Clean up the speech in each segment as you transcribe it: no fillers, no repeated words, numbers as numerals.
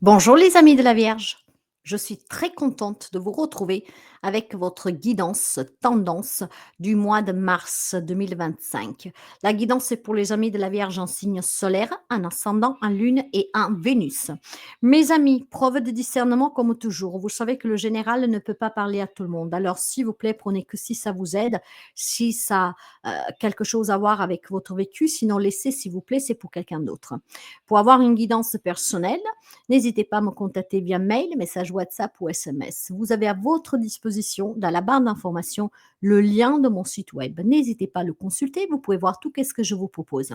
Bonjour les amis de la Vierge. Je suis très contente de vous retrouver avec votre guidance tendance du mois de mars 2025. La guidance est pour les amis de la Vierge en signe solaire, en ascendant, en lune et en Vénus. Mes amis, preuve de discernement comme toujours. Vous savez que le général ne peut pas parler à tout le monde. Alors s'il vous plaît, prenez que si ça vous aide, si ça a quelque chose à voir avec votre vécu. Sinon, laissez s'il vous plaît, c'est pour quelqu'un d'autre. Pour avoir une guidance personnelle, n'hésitez pas à me contacter via mail, message WhatsApp ou SMS. Vous avez à votre disposition, dans la barre d'information, le lien de mon site web. N'hésitez pas à le consulter, vous pouvez voir tout ce que je vous propose.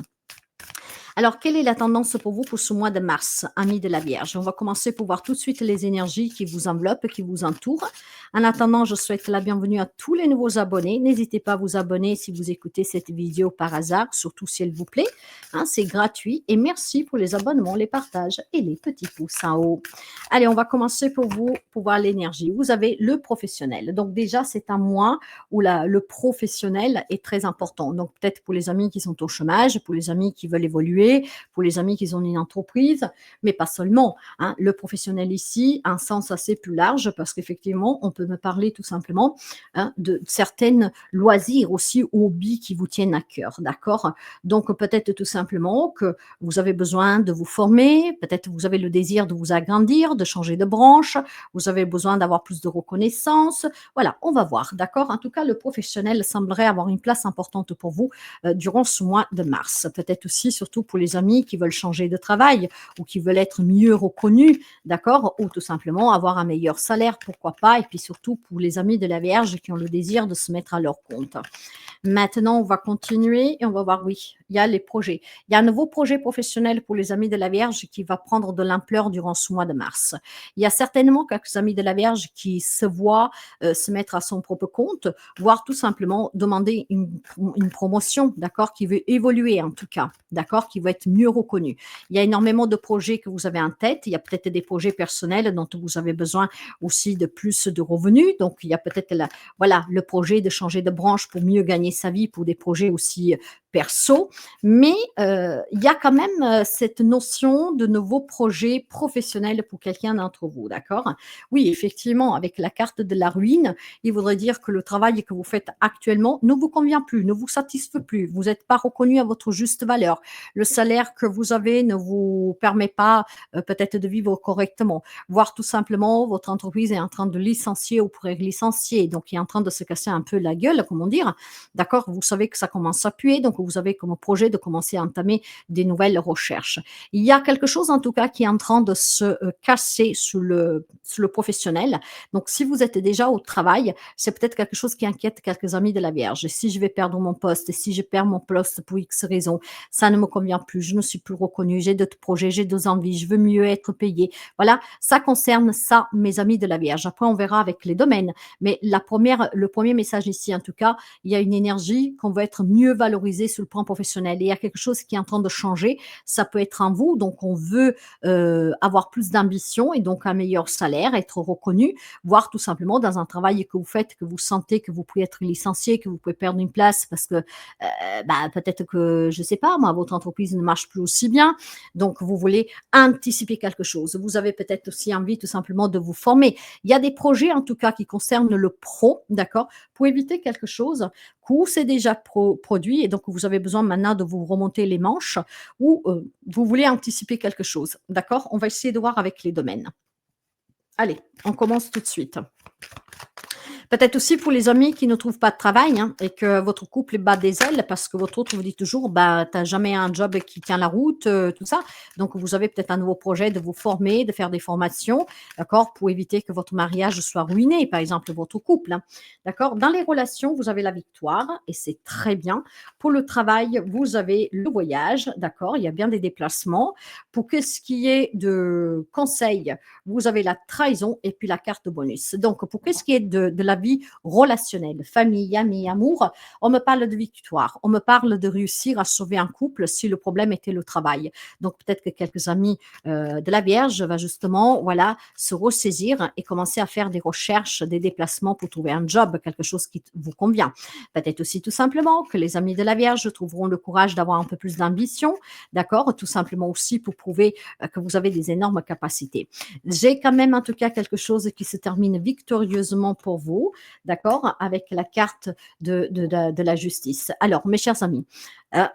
Alors, quelle est la tendance pour vous pour ce mois de mars, amis de la Vierge? On va commencer pour voir tout de suite les énergies qui vous enveloppent, qui vous entourent. En attendant, je souhaite la bienvenue à tous les nouveaux abonnés. N'hésitez pas à vous abonner si vous écoutez cette vidéo par hasard, surtout si elle vous plaît. Hein, c'est gratuit et merci pour les abonnements, les partages et les petits pouces en haut. Allez, on va commencer pour vous, pour voir l'énergie. Vous avez le professionnel. Donc déjà, c'est un mois où le professionnel est très important. Donc peut-être pour les amis qui sont au chômage, pour les amis qui veulent évoluer, pour les amis qui ont une entreprise, mais pas seulement. Hein. Le professionnel ici a un sens assez plus large parce qu'effectivement, on peut me parler tout simplement de certaines loisirs aussi, hobbies qui vous tiennent à cœur, d'accord? Donc peut-être tout simplement que vous avez besoin de vous former, peut-être vous avez le désir de vous agrandir, de changer de branche, vous avez besoin d'avoir plus de reconnaissance. Voilà, on va voir, d'accord? En tout cas, le professionnel semblerait avoir une place importante pour vous durant ce mois de mars. Peut-être aussi, surtout pour les amis qui veulent changer de travail ou qui veulent être mieux reconnus, d'accord? Ou tout simplement avoir un meilleur salaire, pourquoi pas? Et puis surtout pour les amis de la Vierge qui ont le désir de se mettre à leur compte. Maintenant, on va continuer et on va voir, oui, il y a les projets. Il y a un nouveau projet professionnel pour les amis de la Vierge qui va prendre de l'ampleur durant ce mois de mars. Il y a certainement quelques amis de la Vierge qui se voient se mettre à son propre compte, voire tout simplement demander une promotion, d'accord, qui veut évoluer en tout cas, d'accord, qui va être mieux reconnue. Il y a énormément de projets que vous avez en tête. Il y a peut-être des projets personnels dont vous avez besoin aussi de plus de revenus. Donc, il y a peut-être voilà, le projet de changer de branche pour mieux gagner sa vie, pour des projets aussi perso, mais il y a quand même cette notion de nouveaux projets professionnels pour quelqu'un d'entre vous, d'accord? Oui, effectivement, avec la carte de la ruine, il voudrait dire que le travail que vous faites actuellement ne vous convient plus, ne vous satisfait plus, vous n'êtes pas reconnu à votre juste valeur, le salaire que vous avez ne vous permet pas peut-être de vivre correctement, voire tout simplement votre entreprise est en train de licencier ou pourrait licencier, donc il est en train de se casser un peu la gueule, comment dire, d'accord? Vous savez que ça commence à puer, donc vous avez comme projet de commencer à entamer des nouvelles recherches. Il y a quelque chose en tout cas qui est en train de se casser sous le professionnel. Donc si vous êtes déjà au travail, c'est peut-être quelque chose qui inquiète quelques amis de la Vierge. Si je vais perdre mon poste, si je perds mon poste pour X raison, ça ne me convient plus, je ne suis plus reconnue, j'ai d'autres projets, j'ai d'autres envies, je veux mieux être payée. Voilà, ça concerne ça, mes amis de la Vierge. Après, on verra avec les domaines. Mais le premier message ici, en tout cas, il y a une énergie qu'on va être mieux valorisée sur le plan professionnel. Et il y a quelque chose qui est en train de changer. Ça peut être en vous. Donc, on veut avoir plus d'ambition et donc un meilleur salaire, être reconnu, voire tout simplement dans un travail que vous faites, que vous sentez que vous pouvez être licencié, que vous pouvez perdre une place parce que bah, peut-être que, je ne sais pas, moi, votre entreprise ne marche plus aussi bien. Donc, vous voulez anticiper quelque chose. Vous avez peut-être aussi envie tout simplement de vous former. Il y a des projets, en tout cas, qui concernent le pro, d'accord, pour éviter quelque chose où c'est déjà produit et donc vous avez besoin maintenant de vous remonter les manches ou vous voulez anticiper quelque chose, d'accord? On va essayer de voir avec les domaines. Allez, on commence tout de suite. Peut-être aussi pour les amis qui ne trouvent pas de travail hein, et que votre couple bat des ailes parce que votre autre vous dit toujours bah, tu n'as jamais un job qui tient la route, tout ça. Donc, vous avez peut-être un nouveau projet de vous former, de faire des formations, d'accord, pour éviter que votre mariage soit ruiné, par exemple, votre couple. Hein, d'accord. Dans les relations, vous avez la victoire et c'est très bien. Pour le travail, vous avez le voyage, d'accord, il y a bien des déplacements. Pour ce qui est de conseils, vous avez la trahison et puis la carte bonus. Donc, pour ce qui est de la vie relationnelle, famille, amis, amour. On me parle de victoire, on me parle de réussir à sauver un couple si le problème était le travail. Donc peut-être que quelques amis de la Vierge va justement, voilà, se ressaisir et commencer à faire des recherches, des déplacements pour trouver un job, quelque chose qui vous convient. Peut-être aussi tout simplement que les amis de la Vierge trouveront le courage d'avoir un peu plus d'ambition, d'accord? Tout simplement aussi pour prouver que vous avez des énormes capacités. J'ai quand même en tout cas quelque chose qui se termine victorieusement pour vous, d'accord? Avec la carte de la justice. Alors, mes chers amis,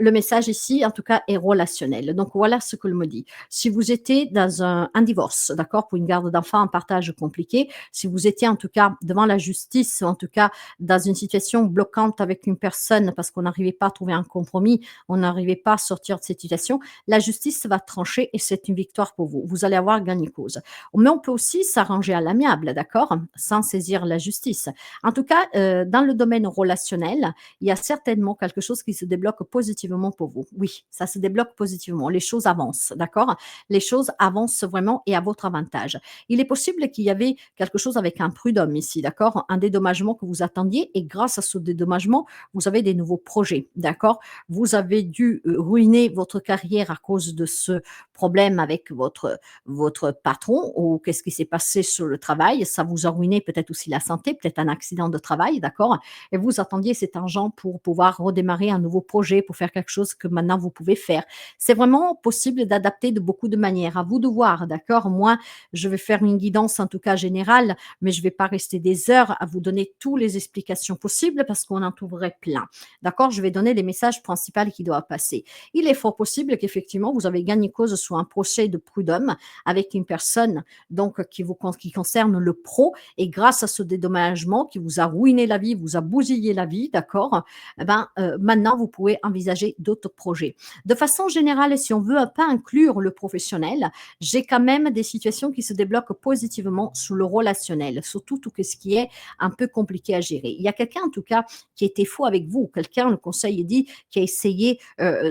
le message ici, en tout cas, est relationnel. Donc, voilà ce que me dit. Si vous étiez dans un divorce, d'accord, pour une garde d'enfants, un partage compliqué, si vous étiez en tout cas devant la justice, en tout cas dans une situation bloquante avec une personne parce qu'on n'arrivait pas à trouver un compromis, on n'arrivait pas à sortir de cette situation, la justice va trancher et c'est une victoire pour vous. Vous allez avoir gagné cause. Mais on peut aussi s'arranger à l'amiable, d'accord, sans saisir la justice. En tout cas, dans le domaine relationnel, il y a certainement quelque chose qui se débloque positivement pour vous. Oui, ça se débloque positivement. Les choses avancent, d'accord? Les choses avancent vraiment et à votre avantage. Il est possible qu'il y avait quelque chose avec un prud'homme ici, d'accord? Un dédommagement que vous attendiez et grâce à ce dédommagement, vous avez des nouveaux projets, d'accord? Vous avez dû ruiner votre carrière à cause de ce problème avec votre patron ou qu'est-ce qui s'est passé sur le travail. Ça vous a ruiné peut-être aussi la santé, peut-être un accident de travail, d'accord? Et vous attendiez cet argent pour pouvoir redémarrer un nouveau projet, pour faire quelque chose que maintenant vous pouvez faire. C'est vraiment possible d'adapter de beaucoup de manières. À vous de voir, d'accord? Moi, je vais faire une guidance en tout cas générale, mais je ne vais pas rester des heures à vous donner toutes les explications possibles parce qu'on en trouverait plein. D'accord? Je vais donner les messages principaux qui doivent passer. Il est fort possible qu'effectivement, vous avez gagné cause sur un procès de prud'homme avec une personne donc qui concerne le pro et grâce à ce dédommagement qui vous a ruiné la vie, vous a bousillé la vie, d'accord? Eh ben, maintenant, vous pouvez envisager d'autres projets. De façon générale, si on veut pas inclure le professionnel, j'ai quand même des situations qui se débloquent positivement sous le relationnel, surtout tout ce qui est un peu compliqué à gérer. Il y a quelqu'un en tout cas qui était fou avec vous, quelqu'un, le conseil est dit, qui a essayé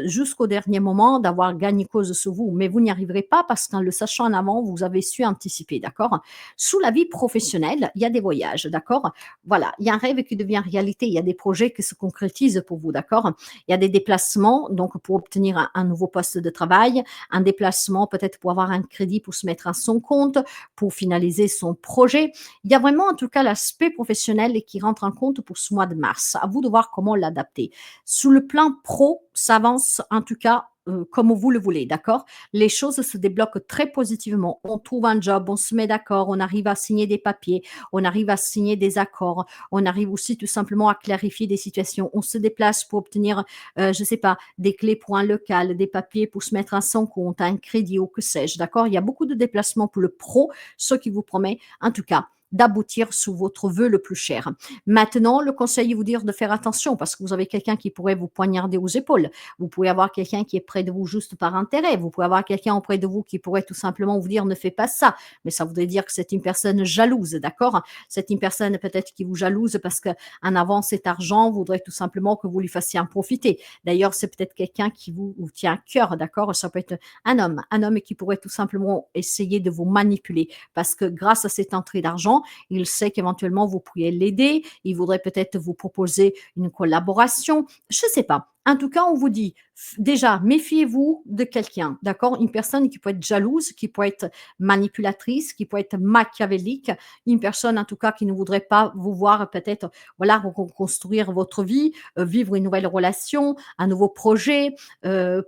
jusqu'au dernier moment d'avoir gagné cause sur vous, mais vous n'y arriverez pas parce qu'en le sachant en avant, vous avez su anticiper, d'accord? Sous la vie professionnelle, il y a des voyages, d'accord? Voilà, il y a un rêve qui devient réalité, il y a des projets qui se concrétisent pour vous, d'accord? Il y a des déplacements, donc pour obtenir un nouveau poste de travail, un déplacement peut-être pour avoir un crédit pour se mettre à son compte, pour finaliser son projet. Il y a vraiment en tout cas l'aspect professionnel qui rentre en compte pour ce mois de mars. À vous de voir comment l'adapter. Sous le plan pro, ça avance en tout cas comme vous le voulez, d'accord? Les choses se débloquent très positivement. On trouve un job, on se met d'accord, on arrive à signer des papiers, on arrive à signer des accords, on arrive aussi tout simplement à clarifier des situations. On se déplace pour obtenir, je ne sais pas, des clés pour un local, des papiers pour se mettre à son compte, un crédit ou que sais-je, d'accord? Il y a beaucoup de déplacements pour le pro, ce qui vous promet, en tout cas, d'aboutir sous votre vœu le plus cher. Maintenant, le conseil est vous dire de faire attention parce que vous avez quelqu'un qui pourrait vous poignarder aux épaules. Vous pouvez avoir quelqu'un qui est près de vous juste par intérêt. Vous pouvez avoir quelqu'un auprès de vous qui pourrait tout simplement vous dire ne fais pas ça. Mais ça voudrait dire que c'est une personne jalouse, d'accord? C'est une personne peut-être qui vous jalouse parce qu'en avant cet argent voudrait tout simplement que vous lui fassiez en profiter. D'ailleurs, c'est peut-être quelqu'un qui vous tient à cœur, d'accord? Ça peut être un homme qui pourrait tout simplement essayer de vous manipuler parce que grâce à cette entrée d'argent, il sait qu'éventuellement vous pourriez l'aider, il voudrait peut-être vous proposer une collaboration, je ne sais pas. En tout cas, on vous dit déjà, méfiez-vous de quelqu'un, d'accord? Une personne qui peut être jalouse, qui peut être manipulatrice, qui peut être machiavélique, une personne en tout cas qui ne voudrait pas vous voir peut-être, voilà, reconstruire votre vie, vivre une nouvelle relation, un nouveau projet,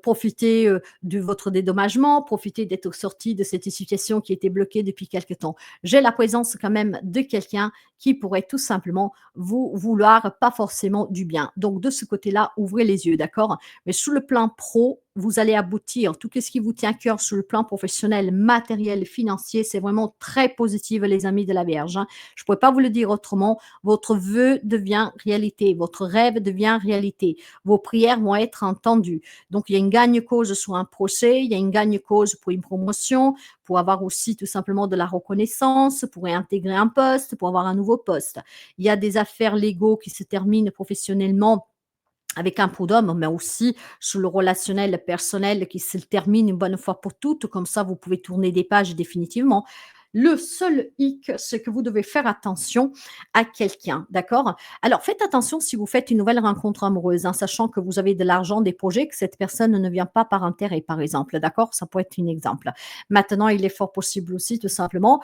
profiter de votre dédommagement, profiter d'être sorti de cette situation qui était bloquée depuis quelque temps. J'ai la présence quand même de quelqu'un qui pourrait tout simplement vous vouloir pas forcément du bien. Donc de ce côté-là, ouvrez les yeux, d'accord? Mais sous le plan pro, vous allez aboutir. Tout ce qui vous tient à cœur sur le plan professionnel, matériel, financier, c'est vraiment très positif, les amis de la Vierge, hein. Je ne pourrais pas vous le dire autrement. Votre vœu devient réalité. Votre rêve devient réalité. Vos prières vont être entendues. Donc, il y a une gagne-cause sur un procès, il y a une gagne-cause pour une promotion, pour avoir aussi tout simplement de la reconnaissance, pour réintégrer un poste, pour avoir un nouveau poste. Il y a des affaires légaux qui se terminent professionnellement avec un prud'homme, mais aussi sur le relationnel personnel qui se termine une bonne fois pour toutes. Comme ça, vous pouvez tourner des pages définitivement. Le seul hic, c'est que vous devez faire attention à quelqu'un, d'accord? Alors faites attention si vous faites une nouvelle rencontre amoureuse, en sachant que vous avez de l'argent, des projets, que cette personne ne vient pas par intérêt, par exemple, d'accord? Ça peut être un exemple. Maintenant, il est fort possible aussi, tout simplement,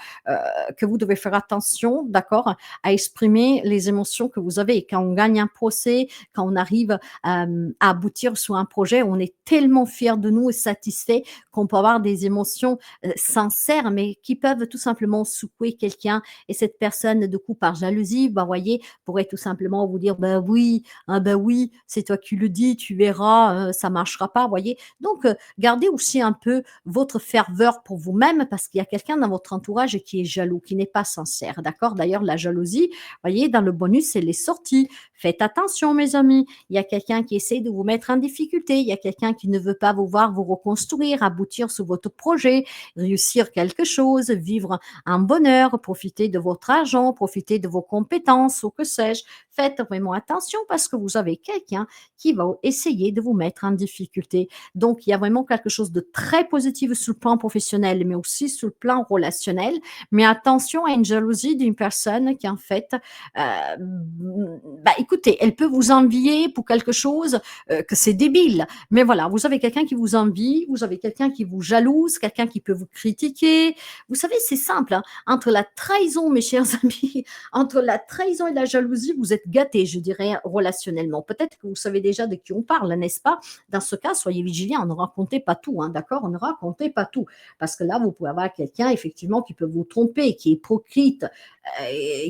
que vous devez faire attention, d'accord, à exprimer les émotions que vous avez. Quand on gagne un procès, quand on arrive à aboutir sur un projet, on est tellement fiers de nous et satisfaits qu'on peut avoir des émotions sincères, mais qui peuvent tout simplement secouer quelqu'un et cette personne, de coup, par jalousie, bah, voyez, pourrait tout simplement vous dire: «Ben oui, ah ben oui, c'est toi qui le dis, tu verras, ça marchera pas», voyez? Donc gardez aussi un peu votre ferveur pour vous-même parce qu'il y a quelqu'un dans votre entourage qui est jaloux, qui n'est pas sincère, d'accord? D'ailleurs, la jalousie, voyez, dans le bonus, elle est sortie. Faites attention, mes amis. Il y a quelqu'un qui essaie de vous mettre en difficulté. Il y a quelqu'un qui ne veut pas vous voir vous reconstruire, aboutir sur votre projet, réussir quelque chose, vivre un bonheur, profiter de votre argent, profiter de vos compétences ou que sais-je. Faites vraiment attention parce que vous avez quelqu'un qui va essayer de vous mettre en difficulté. Donc, il y a vraiment quelque chose de très positif sur le plan professionnel, mais aussi sur le plan relationnel. Mais attention à une jalousie d'une personne qui, en fait, bah, écoutez, elle peut vous envier pour quelque chose que c'est débile. Mais voilà, vous avez quelqu'un qui vous envie, vous avez quelqu'un qui vous jalouse, quelqu'un qui peut vous critiquer. Vous savez, c'est simple, hein, entre la trahison, mes chers amis, entre la trahison et la jalousie, vous êtes gâtés, je dirais, relationnellement. Peut-être que vous savez déjà de qui on parle, n'est-ce pas? Dans ce cas, soyez vigilants, ne racontez pas tout, hein, d'accord? Ne racontez pas tout. Parce que là, vous pouvez avoir quelqu'un, effectivement, qui peut vous tromper, qui est hypocrite,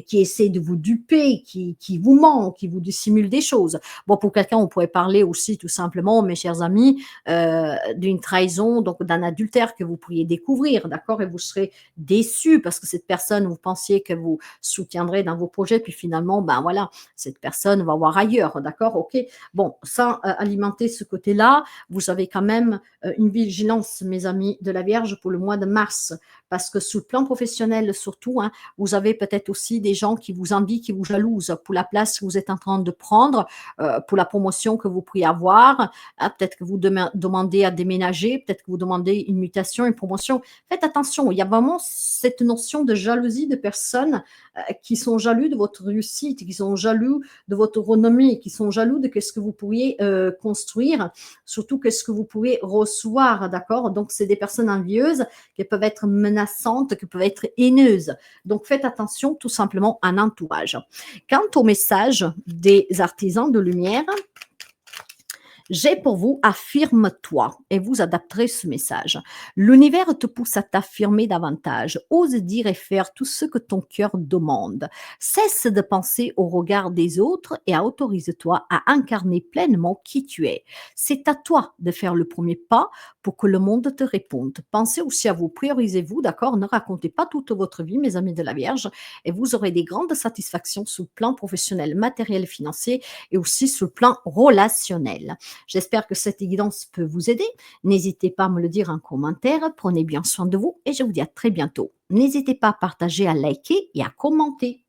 qui essaie de vous duper, qui vous ment, qui vous dissimule des choses. Bon, pour quelqu'un, on pourrait parler aussi tout simplement, mes chers amis, d'une trahison, donc d'un adultère que vous pourriez découvrir, d'accord? Et vous serez déçus parce que cette personne, vous pensiez que vous soutiendrez dans vos projets, puis finalement, ben voilà, cette personne va voir ailleurs, d'accord? OK. Bon, sans alimenter ce côté-là, vous avez quand même une vigilance, mes amis de la Vierge, pour le mois de mars, parce que sous le plan professionnel surtout, hein, vous avez peut-être aussi des gens qui vous envient, qui vous jalousent pour la place que vous êtes en train de prendre, pour la promotion que vous pourriez avoir. Ah, peut-être que vous demandez à déménager, peut-être que vous demandez une mutation, une promotion. Faites attention, il y a vraiment cette notion de jalousie de personnes qui sont jaloux de votre réussite, qui sont jaloux de votre renommée, qui sont jaloux de ce que vous pourriez construire, surtout qu'est-ce que vous pouvez recevoir, d'accord? Donc, c'est des personnes envieuses qui peuvent être menaçantes, qui peuvent être haineuses. Donc, faites attention tout simplement à l'entourage. Quant au message des artisans de lumière, j'ai pour vous affirme-toi et vous adapterez ce message. L'univers te pousse à t'affirmer davantage. Ose dire et faire tout ce que ton cœur demande. Cesse de penser au regard des autres et autorise-toi à incarner pleinement qui tu es. C'est à toi de faire le premier pas pour que le monde te réponde. Pensez aussi à vous, priorisez-vous, d'accord? Ne racontez pas toute votre vie, mes amis de la Vierge, et vous aurez des grandes satisfactions sur le plan professionnel, matériel et financier et aussi sur le plan relationnel. J'espère que cette guidance peut vous aider. N'hésitez pas à me le dire en commentaire. Prenez bien soin de vous et je vous dis à très bientôt. N'hésitez pas à partager, à liker et à commenter.